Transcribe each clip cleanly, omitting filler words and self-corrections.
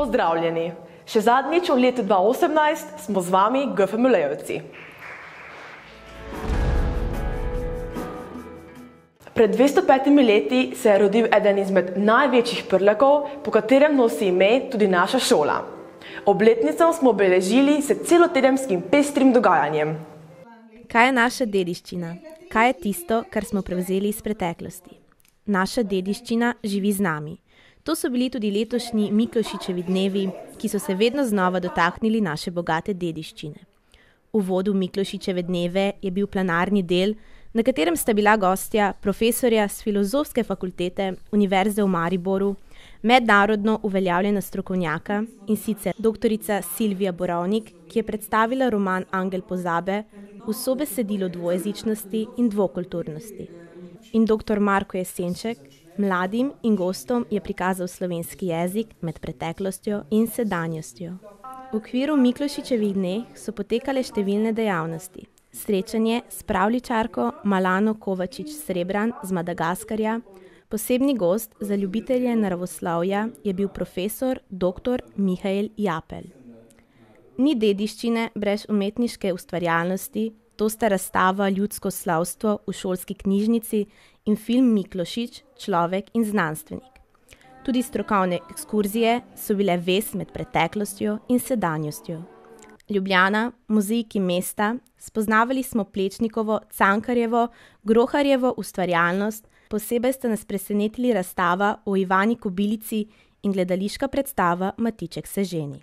Pozdravljeni! Še zadnjič v letu 2018 smo z vami GFML-jevci. Pred 205 leti se je rodil eden izmed največjih prlekov, po katerem nosi ime tudi naša šola. Obletnico smo obeležili s celotedenskim pestrim dogajanjem. Kaj je naša dediščina? Kaj je tisto, kar smo prevzeli iz preteklosti? Naša dediščina živi z nami. To so bili tudi letošnji Miklošičevi dnevi, ki so se vedno znova dotaknili naše bogate dediščine. V uvodu Miklošičeve dneve je bil planarni del, na katerem sta bila gostja profesorja s Filozofske fakultete Univerze v Mariboru, mednarodno uveljavljena strokovnjaka, in sicer doktorica Silvija Borovnik, ki je predstavila roman Angel pozabe v sobesedilo dvojezičnosti in dvokulturnosti. In dr. Marko Jesenček mladim in gostom je prikazal slovenski jezik med preteklostjo in sedanjostjo. V okviru Miklošičevih dneh so potekale številne dejavnosti. Srečanje s pravljičarko Malano Kovačič-Srebran z Madagaskarja, posebni gost za ljubitelje naravoslovja je bil profesor dr. Mihael Japelj. Ni dediščine brez umetniške ustvarjalnosti, to sta razstava Ljudsko slavstvo v šolski knjižnici in film Miklošič, človek in znanstvenik. Tudi strokovne ekskurzije so bile vez med preteklostjo in sedanjostjo. Ljubljana, mozaiki mesta, spoznavali smo Plečnikovo, Cankarjevo, Groharjevo ustvarjalnost, posebej sta nas presenetili razstava o Ivani Kobilici in gledališka predstava Matiček se ženi.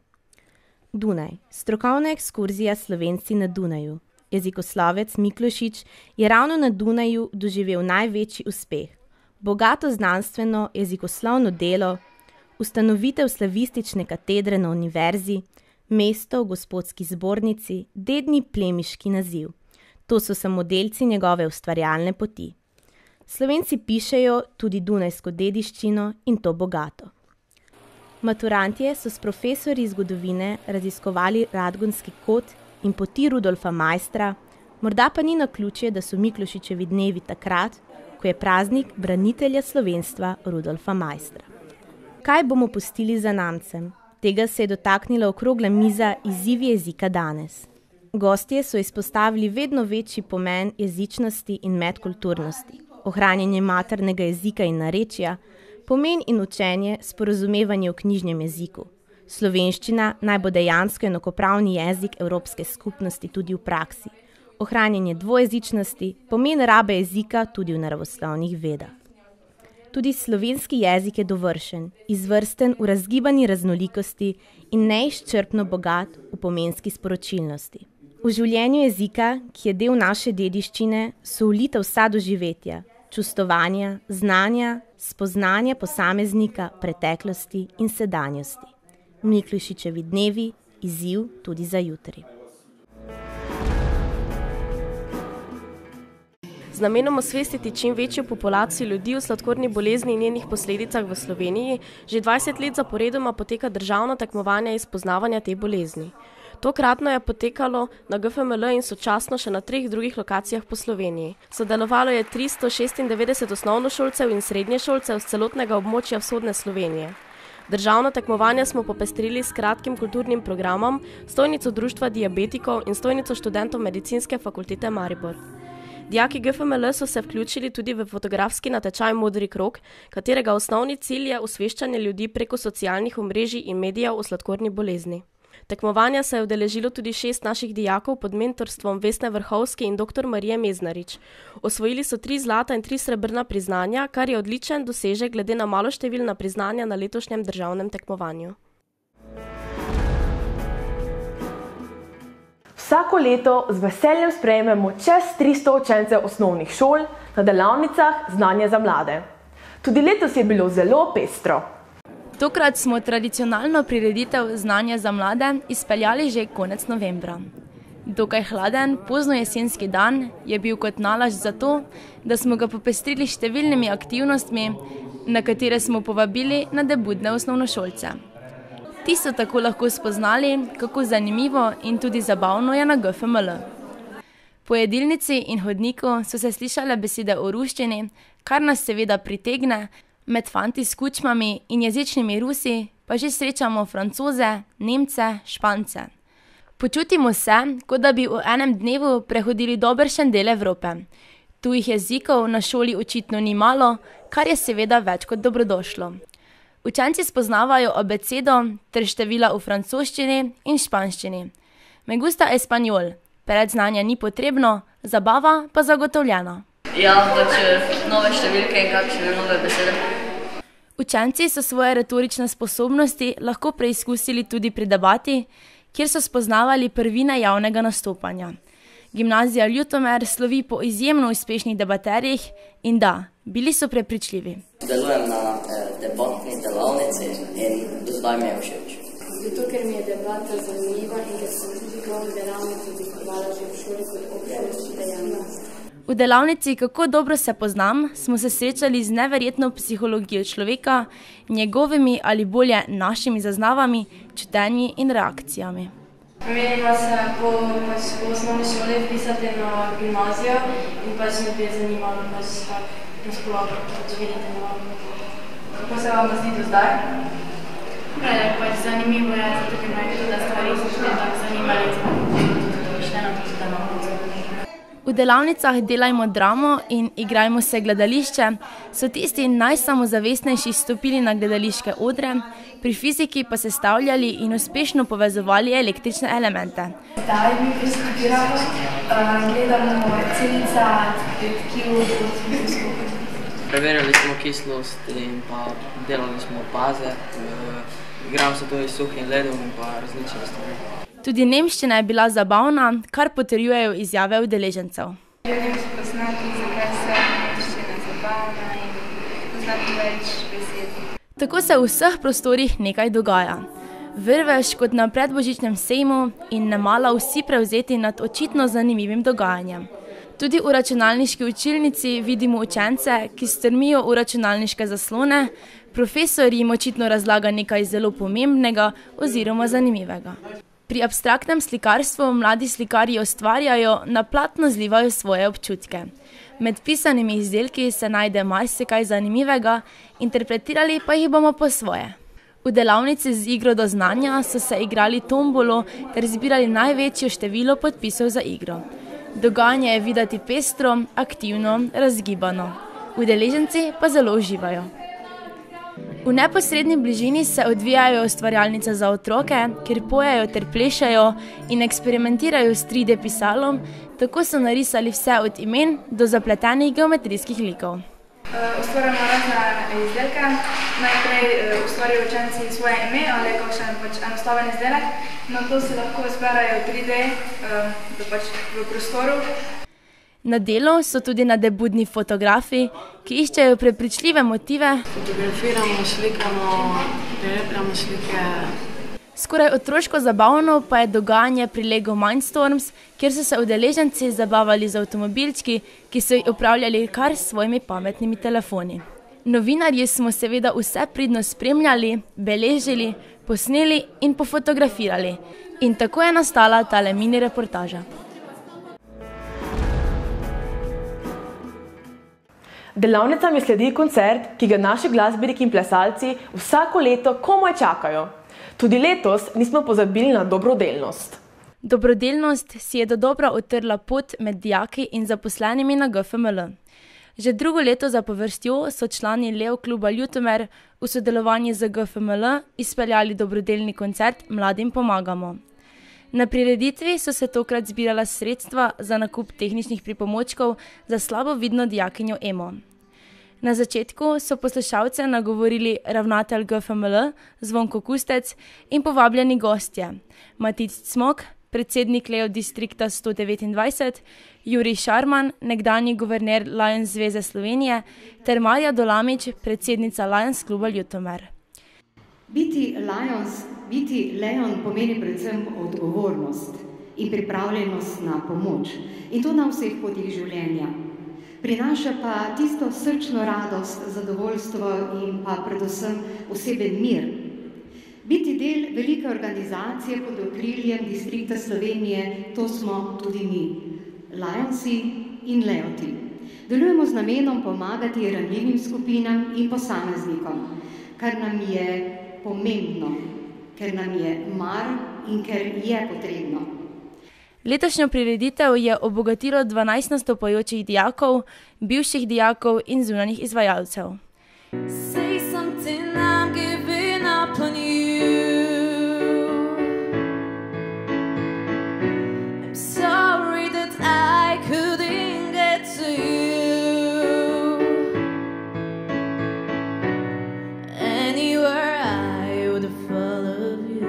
Dunaj, strokovna ekskurzija Slovenci na Dunaju. Jezikoslovec Miklošič je ravno na Dunaju doživel največji uspeh. Bogato znanstveno jezikoslovno delo, ustanovitev slavistične katedre na univerzi, mesto v gospodski zbornici, dedni plemiški naziv. To so samodelci njegove ustvarjalne poti. Slovenci pišejo tudi dunajsko dediščino in to bogato. Maturantje so s profesorji zgodovine raziskovali Radgonski kot in poti Rudolfa Maistra, morda pa ni naključje, da so Miklošičevi dnevi takrat, ko je praznik branitelja slovenstva Rudolfa Maistra. Kaj bomo pustili zanamcem? Tega se je dotaknila okrogla miza Izzivi jezika danes. Gostje so izpostavili vedno večji pomen jezičnosti in medkulturnosti, ohranjanje maternega jezika in narečja, pomen in učenje, sporazumevanje v knjižnem jeziku. Slovenščina naj bo dejansko enakopravni jezik Evropske skupnosti tudi v praksi. Ohranjanje dvojezičnosti, pomen rabe jezika tudi v naravoslovnih vedah. Tudi slovenski jezik je dovršen, izvrsten v razgibani raznolikosti in neizčrpno bogat v pomenski sporočilnosti. V življenju jezika, ki je del naše dediščine, so vlita vsa doživetja, čustovanja, znanja, spoznanja posameznika, preteklosti in sedanjosti. Miklošičevi dnevi, izziv tudi za jutri. Z namenom osvestiti čim večjo populacijo ljudi o sladkorni bolezni in njenih posledicah v Sloveniji, že 20 let zaporedoma poteka državno tekmovanje izpoznavanja te bolezni. Tokratno je potekalo na GFML in sočasno še na 3 drugih lokacijah po Sloveniji. Sodelovalo je 396 osnovnošolcev in srednješolcev z celotnega območja vzhodne Slovenije. Državno tekmovanje smo popestrili s kratkim kulturnim programom, stojnico Društva diabetikov in stojnico študentov Medicinske fakultete Maribor. Dijaki GFML so se vključili tudi v fotografski natečaj Modri krog, katerega osnovni cilj je osveščanje ljudi preko socialnih omrežij in medijev o sladkorni bolezni. Tekmovanja se je udeležilo tudi 6 naših dijakov pod mentorstvom Vesne Vrhovske in dr. Marije Meznarič. Osvojili so 3 zlata in 3 srebrna priznanja, kar je odličen dosežek glede na maloštevilna priznanja na letošnjem državnem tekmovanju. Vsako leto z veseljem sprejmemo čez 300 učencev osnovnih šol na delavnicah Znanje za mlade. Tudi letos je bilo zelo pestro. Tokrat smo tradicionalno prireditev Znanja za mlade izpeljali že konec novembra. Dokaj hladen, pozno jesenski dan je bil kot nalašč za to, da smo ga popestrili številnimi aktivnostmi, na katere smo povabili nadebudne osnovnošolce. Ti so tako lahko spoznali, kako zanimivo in tudi zabavno je na GFML. Po jedilnici in hodniku so se slišale besede o ruščini, kar nas seveda pritegne, med fanti s kučmami in jezičnimi Rusi pa že srečamo Francoze, Nemce, Špance. Počutimo se, kot da bi v enem dnevu prehodili dobršen del Evrope. Tujih jezikov na šoli očitno ni malo, kar je seveda več kot dobrodošlo. Učenci spoznavajo abecedo ter števila v francoščini in španščini. Me gusta español, predznanja ni potrebno, zabava pa zagotovljena. Ja, pač nove številke in kakšne nove besede. Učenci so svoje retorične sposobnosti lahko preizkusili tudi pri debati, kjer so spoznavali prvine javnega nastopanja. Gimnazija Ljutomer slovi po izjemno uspešnih debaterjih in da, bili so prepričljivi. Delujem na debatni delavnici in do zdaj mi je všeč. Zato, ker mi je debata zanimiva in ker sem tudi glavno delavnico obiskovala že v šoli kot občasna dejavnost. V delavnici Kako dobro se poznam smo se srečali z neverjetno psihologijo človeka, njegovimi ali bolje našimi zaznavami, čutenji in reakcijami. Namenila se po osnovni šoli vpisati na gimnazijo in pač me bi zanimalo na sploh videti novo. Kako se vam zdi do zdaj? Pač zanimivo je, zato ker me tudi stvari so tako zanimali, tudi mišljeno to delavnico. V delavnicah Delajmo dramo in Igrajmo se gledališče so tisti najsamozavestnejši stopili na gledališke odre, pri fiziki pa sestavljali in uspešno povezovali električne elemente. Zdaj mi preskudiramo, gledamo celica, tkiv, skupaj. Preverjali smo kislost in pa delali smo baze, igramo se tudi s suhim ledom in pa različne stvari. Tudi nemščina je bila zabavna, kar potrjujejo izjave udeležencev. Želim spoznati, zakaj se nemščina zabavna in poznati več besed. Tako se v vseh prostorih nekaj dogaja. Vrvež kot na predbožičnem sejmu in nemala vsi prevzeti nad očitno zanimivim dogajanjem. Tudi v računalniški učilnici vidimo učence, ki strmijo v računalniške zaslone, profesor jim očitno razlaga nekaj zelo pomembnega oziroma zanimivega. Pri abstraktnem slikarstvu mladi slikarji ustvarjajo, na platno zlivajo svoje občutke. Med pisanimi izdelki se najde marsikaj zanimivega, interpretirali pa jih bomo po svoje. V delavnici z igro do znanja so se igrali tombolo ter zbirali največje število podpisov za igro. Dogajanje je videti pestro, aktivno, razgibano. Udeleženci pa zelo uživajo. V neposredni bližini se odvijajo ustvarjalnice za otroke, kjer pojejo ter plešajo in eksperimentirajo s 3D pisalom, tako so narisali vse od imen do zapletenih geometrijskih likov. Ustvarjamo razne izdelke. Najprej ustvarjajo učenci svoje ime ali kakšen enostaven izdelek. Nato se lahko zberajo 3D v prostoru. Na delu so tudi nadebudni fotografi, ki iščejo prepričljive motive. Fotografiramo, slikamo, prilepljamo slike. Skoraj otroško zabavno pa je dogajanje pri Lego Mindstorms, kjer so se udeleženci zabavali z avtomobilčki, ki so jih upravljali kar s svojimi pametnimi telefoni. Novinarji smo seveda vse pridno spremljali, beležili, posneli in pofotografirali. In tako je nastala tale mini reportaža. Delavnicam je sledi koncert, ki ga naši glasbeniki in plesalci vsako leto komaj čakajo. Tudi letos nismo pozabili na dobrodelnost. Dobrodelnost si je dodobra utrla pot med dijaki in zaposlenimi na GFML. Že drugo leto zapovrstjo so člani Leo kluba Ljutomer v sodelovanju z GFML izpeljali dobrodelni koncert Mladim pomagamo. Na prireditvi so se tokrat zbirala sredstva za nakup tehničnih pripomočkov za slabovidno dijakinjo Emo. Na začetku so poslušalce nagovorili ravnatelj GFML Zvonko Kustec in povabljeni gostje Matic Cmok, predsednik Leo distrikta 129, Jurij Šarman, nekdanji guverner Lions zveze Slovenije, ter Marja Dolamič, predsednica Lions kluba Ljutomer. Biti Leon pomeni predvsem odgovornost in pripravljenost na pomoč. In to na vseh potih življenja. Prinaša pa tisto srčno radost, zadovoljstvo in pa predvsem oseben mir. Biti del velike organizacije pod okriljem distrikta Slovenije, to smo tudi mi, Lionsi in Leoti. Delujemo z namenom pomagati ranljivim skupinam in posameznikom, kar nam je pomembno, ker nam je mar in ker je potrebno. Letošnjo prireditev je obogatilo 12 nastopajočih dijakov, bivših dijakov in zunanjih izvajalcev. Say something, I'm giving up on you. I'm sorry that I couldn't get to you. Anywhere I would follow you.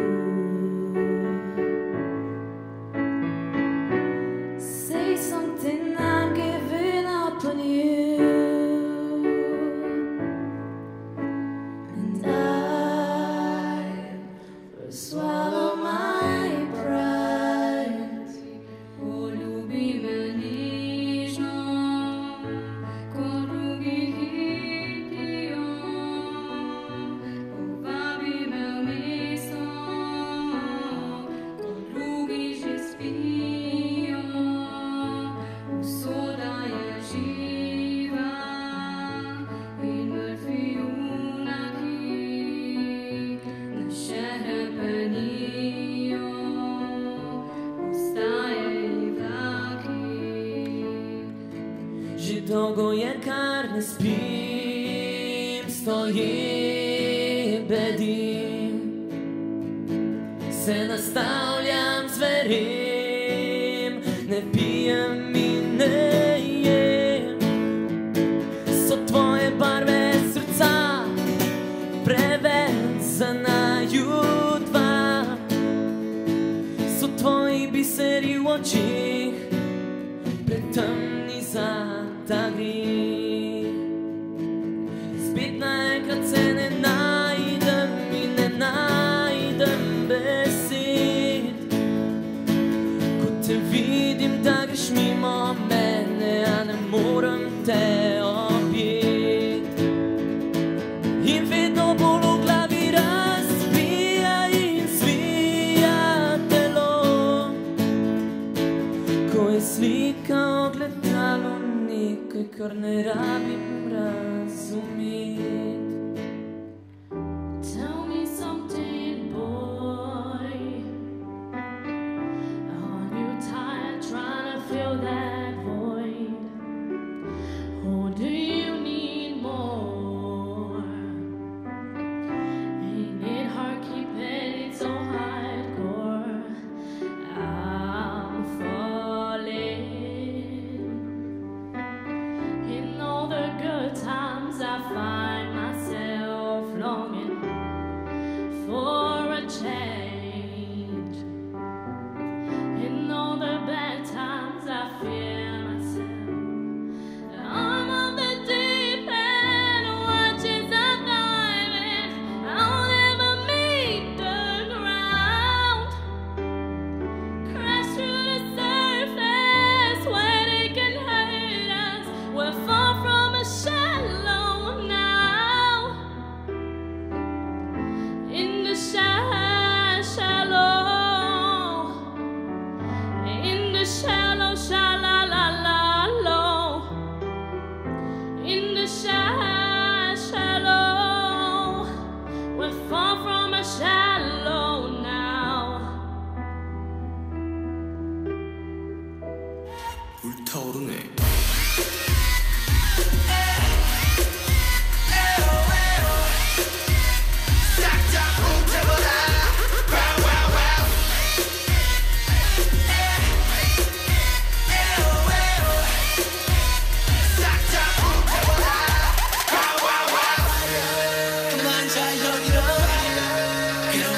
Say something, I'm giving up on you. Swallow my pride. Poljubi me nižno, kot drugi hitijo. Povabi me v mesto, kot drugi že spijo. Usoda je živa in mrtvi junaki naše Že dolgo je, kar ne spim, stojim, bedim, se nastavljam, zverim, ne pijem in ne jem. So tvoje barve srca preveč za naju dva, so tvoji biseri v očih pretemni za ta grih. Spet naenkrat se ne najdem in ne najdem besed, ko te vidim, da greš mimo mene, a ne morem te objeti. In vedno bolj v glavi razbija in svija telo, ko je slika ogledalo nekaj, kar ne rabim razumeti. Tell me something, boy. Aren't you tired trying to fill that void? Or do you need more? Ain't it hard keeping it so hardcore? I'm falling. In all the good times I find myself longing for a change. In all the bad times I fear myself. I'm on the deep end, watching the diving. I'll never meet the ground. Crash through the surface where they can hurt us. We're far from a shallow now. In the shallow, in the shallow, shallow, in the shallow, we're far from a shallow now. 불타오르네. 그만 잘 여기로 그냥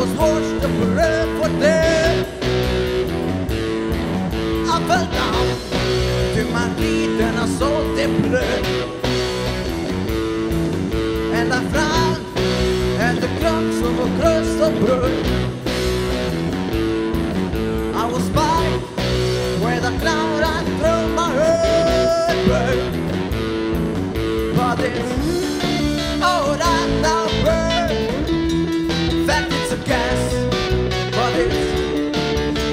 was washed to pray for them. I fell down to my feet and I saw the blood. And I frowned at the crux of a crust of blood. I was by where the cloud had thrown my head back. But it's all that now burn. In fact, it's a gas. But it's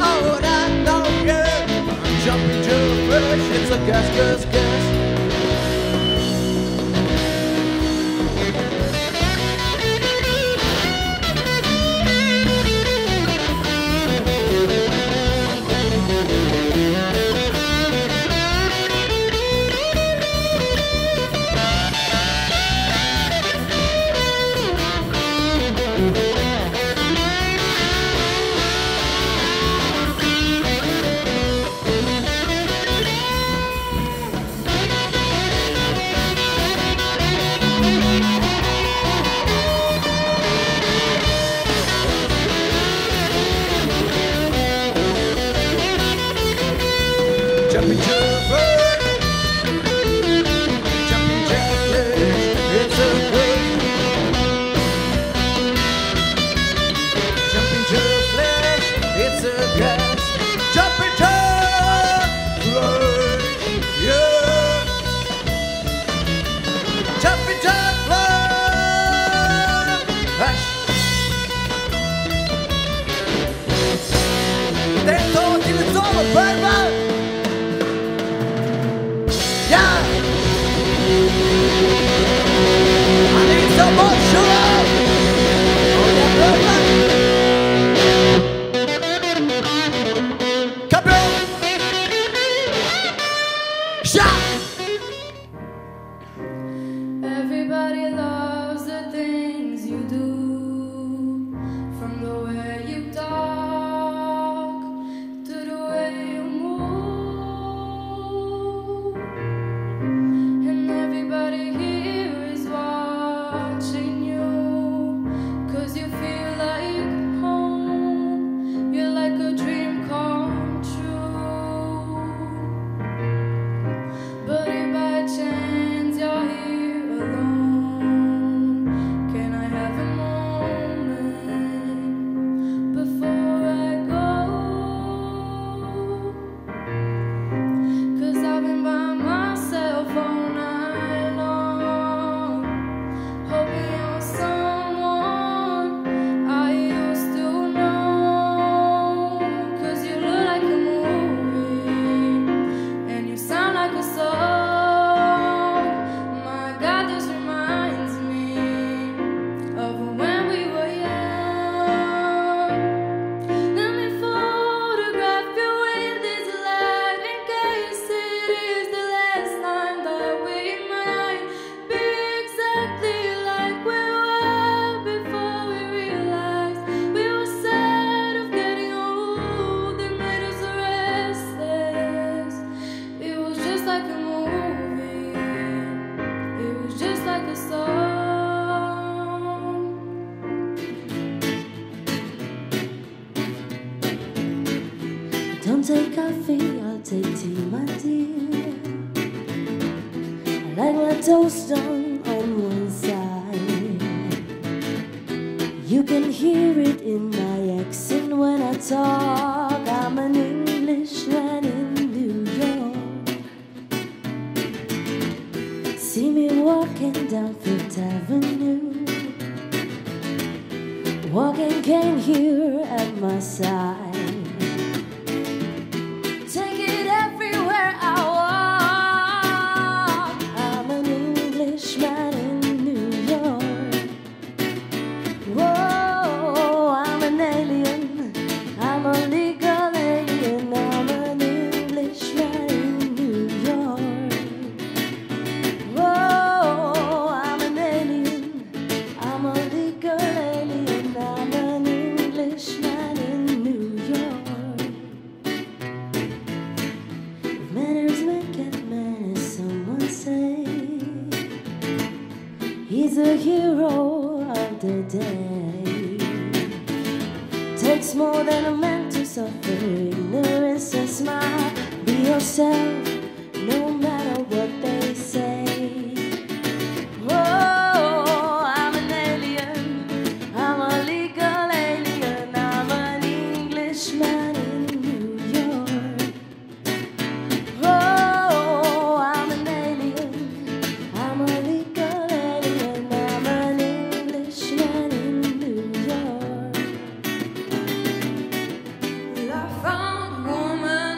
all that now burn. I'm jumping to a fish. It's a gas, gas, gas. Jumping Jeffers, jumping Jeffers, it's a good. Jumping Jeffers, it's a gas. Jumping Jeffers, yeah. Jumping Jeffers, hush. They thought it was all about. Yeah! I need some more sugar! Oh yeah, brother! Come on! Shot! Everybody loves the things you do, from the way you talk to the way you move. And everybody here is watching you, 'cause you feel like home. You're like a dream come true. But if by chance you're here alone, can I have a moment before I go? 'Cause I've been by myself all night long, hoping you're someone I used to know. 'Cause you look like a movie and you sound like a song. My God, this reminds me of when we were young. Let me photograph you in this light, in case it is the last time that we might be exactly like we were before we realized we were sad of getting old. It made us restless. It was just like a movie. It was just like a song. Don't take coffee, I'll take tea, my dear. I like my toast on one side. You can hear it in my accent when I talk. I'm an Englishman in New York. See me walking down Fifth Avenue, walking cane here at my side. Take it everywhere I walk. I'm an Englishman in New York. Whoa, I'm an alien. I'm a legal alien. I'm an Englishman in New York. Whoa, I'm an alien. I'm a legal alien. I'm an Englishman in New York. Manners make it manners, someone say. He's a hero of the day. takes more than a man to suffer ignorance and smile. Be yourself, no matter what they say. Oh, I'm an alien, I'm a legal alien, I'm an Englishman in New York. Oh, I'm an alien, I'm a legal alien, I'm an Englishman in New York. I found a woman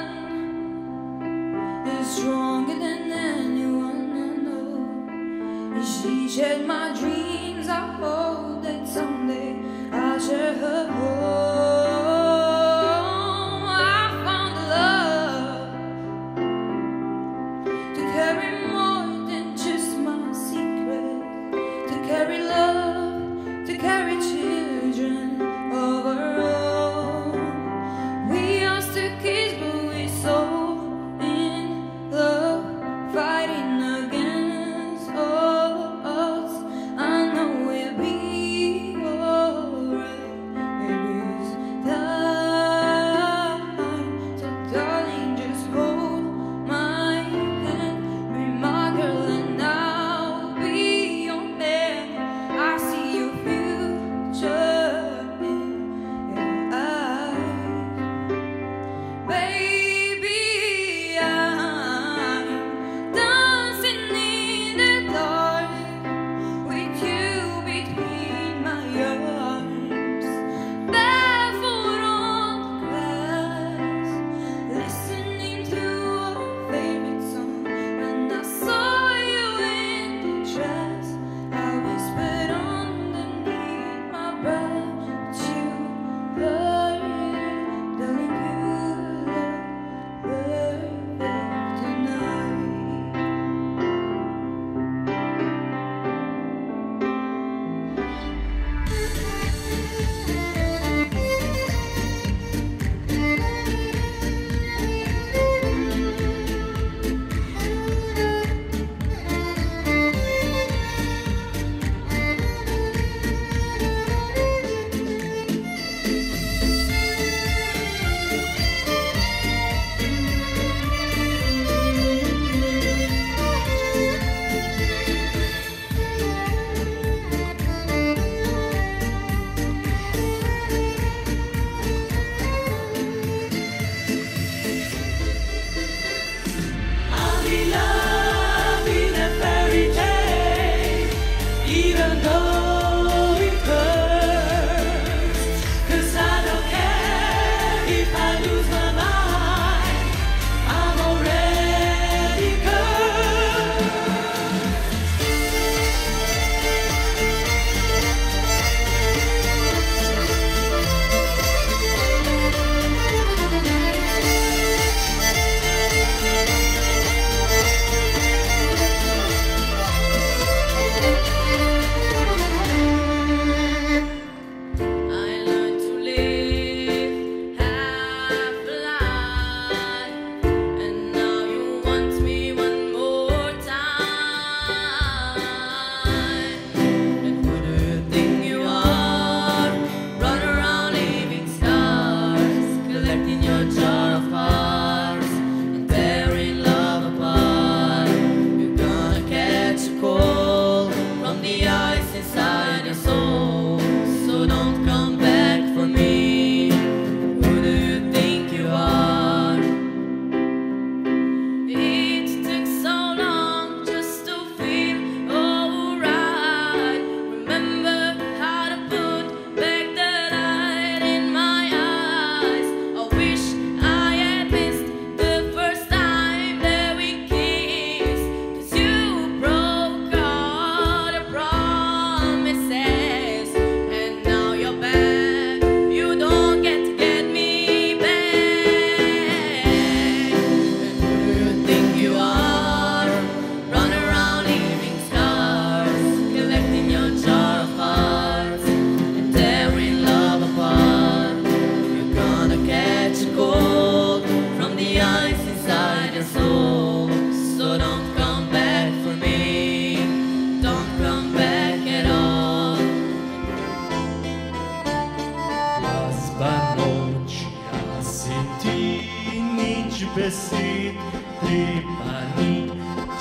ta noč, jaz in ti, nič besed, treba ni,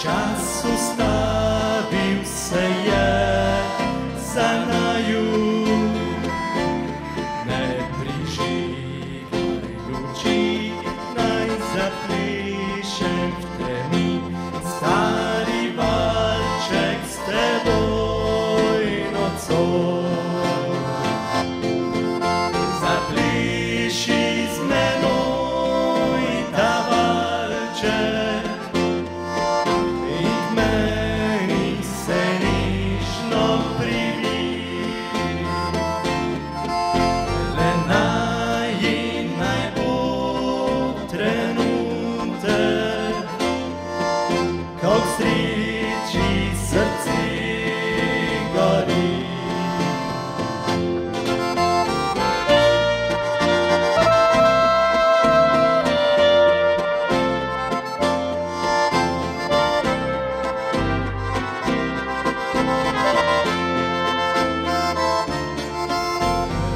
čas ustavil se je za naju. Ne prižigaj luči, naj zaplešem v temi, stari valček s teboj nocoj. Zapleši z menoj ta valček in k meni se nežno privij. Le naj bo trenutek, ko k sreči srce gori.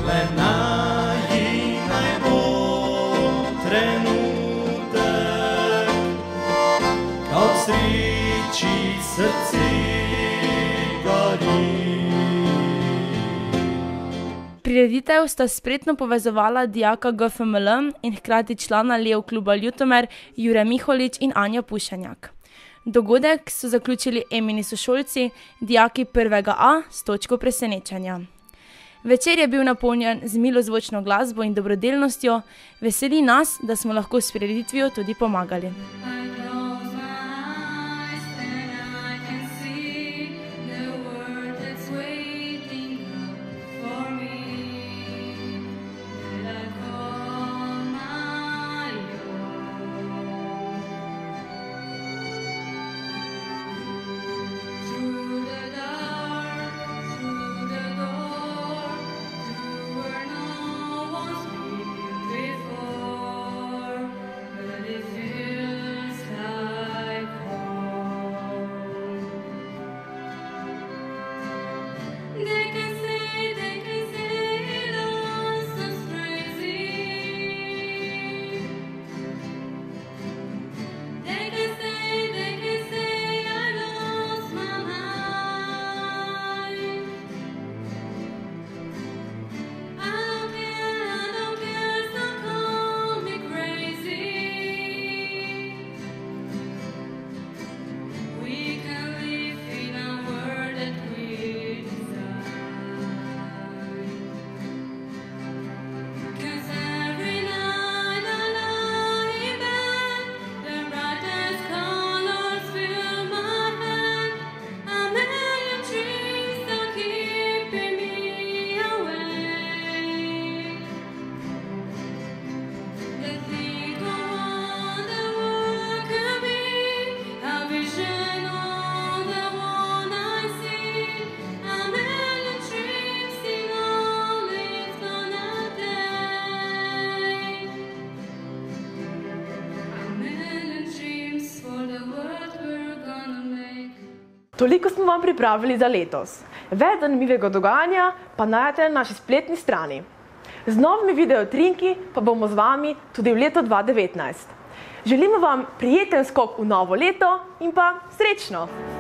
Le naj bo trenutek, ko k sreči srce gori. Prireditev sta spretno povezovala dijaka GFML in hkrati člana Lev kluba Ljutomer Jure Miholič in Anja Pušenjak. Dogodek so zaključili Emini sošolci, dijaki 1A s točko presenečenja. Večer je bil napolnjen z milozvočno glasbo in dobrodelnostjo, veseli nas, da smo lahko s prireditvijo tudi pomagali. Toliko smo vam pripravili za letos. Več zanimivega dogajanja pa najdete na naši spletni strani. Z novimi videotrinki pa bomo z vami tudi v letu 2019. Želimo vam prijeten skok v novo leto in pa srečno!